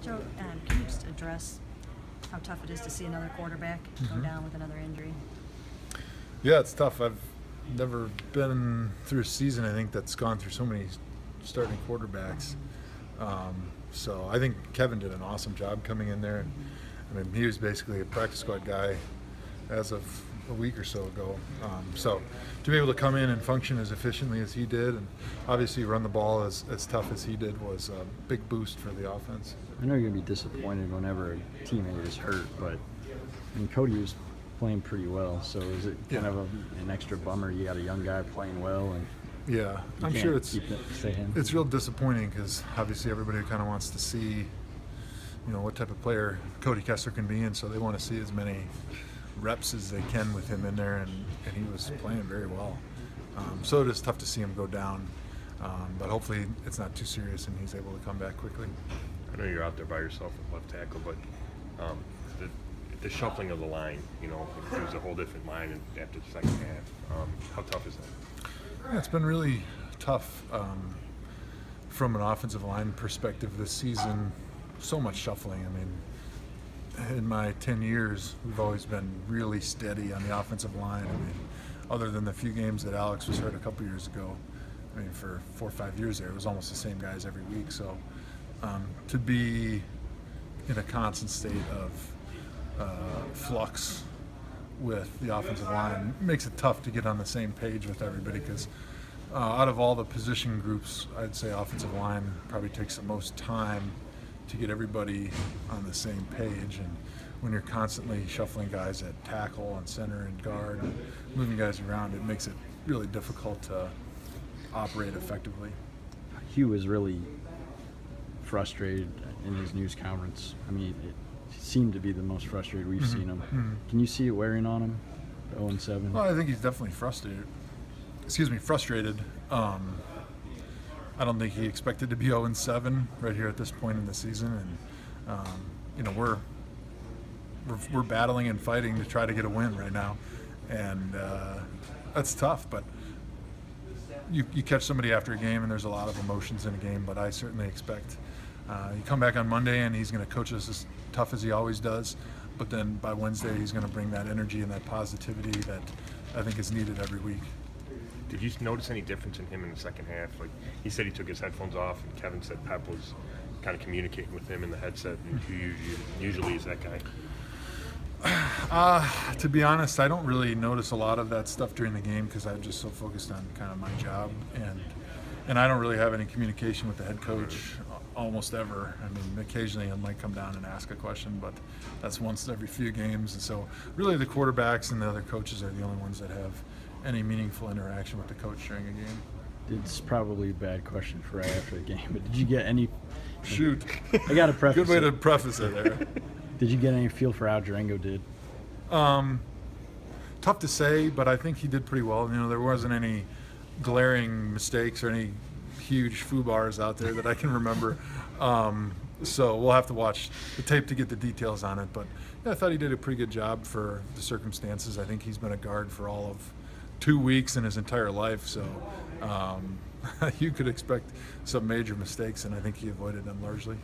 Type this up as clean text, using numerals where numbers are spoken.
Joe, can you just address how tough it is to see another quarterback go down with another injury? Yeah, it's tough. I've never been through a season, I think, that's gone through so many starting quarterbacks. So I think Kevin did an awesome job coming in there. I mean, he was basically a practice squad guy as of a week or so ago. So to be able to come in and function as efficiently as he did, and obviously run the ball as tough as he did, was a big boost for the offense. I know you're going to be disappointed whenever a teammate is hurt, but I mean, Cody was playing pretty well, so is it kind of an extra bummer you got a young guy playing well? And yeah, I'm sure it's real disappointing, because obviously everybody kind of wants to see, what type of player Cody Kessler can be, and so they want to see as many reps as they can with him in there, and he was playing very well. So it is tough to see him go down, but hopefully it's not too serious and he's able to come back quickly. I know you're out there by yourself at left tackle, but the shuffling of the line, it was a whole different line after the second half. How tough is that? Yeah, it's been really tough from an offensive line perspective this season. So much shuffling. I mean, in my 10 years, we've always been really steady on the offensive line. I mean, other than the few games that Alex was hurt a couple years ago, I mean, for 4 or 5 years there, it was almost the same guys every week. So to be in a constant state of flux with the offensive line makes it tough to get on the same page with everybody, because out of all the position groups, I'd say offensive line probably takes the most time to get everybody on the same page. And when you're constantly shuffling guys at tackle and center and guard and moving guys around, it makes it really difficult to operate effectively. Hugh was really frustrated in his news conference. I mean, it seemed to be the most frustrated we've seen him. Can you see it wearing on him, 0-7? Well, I think he's definitely frustrated. I don't think he expected to be 0-7 right here at this point in the season, and we're battling and fighting to try to get a win right now, and that's tough. But you catch somebody after a game, and there's a lot of emotions in a game. But I certainly expect you come back on Monday, and he's going to coach us as tough as he always does. But then by Wednesday, he's going to bring that energy and that positivity that I think is needed every week. Did you notice any difference in him in the second half? Like, he said he took his headphones off, and Kevin said Pep was kind of communicating with him in the headset. And who usually is that guy? To be honest, I don't really notice a lot of that stuff during the game, because I'm just so focused on kind of my job, and I don't really have any communication with the head coach almost ever. I mean, occasionally I might come down and ask a question, but that's once every few games. And so really the quarterbacks and the other coaches are the only ones that have any meaningful interaction with the coach during a game. It's probably a bad question for right after the game, but did you get any? Shoot. I got to preface. Good way to preface it there. Did you get any feel for how Durango did? Tough to say, but I think he did pretty well. There wasn't any glaring mistakes or any huge foo-bars out there that I can remember. So we'll have to watch the tape to get the details on it. But yeah, I thought he did a pretty good job for the circumstances. I think he's been a guard for all of 2 weeks in his entire life. So you could expect some major mistakes, and I think he avoided them largely.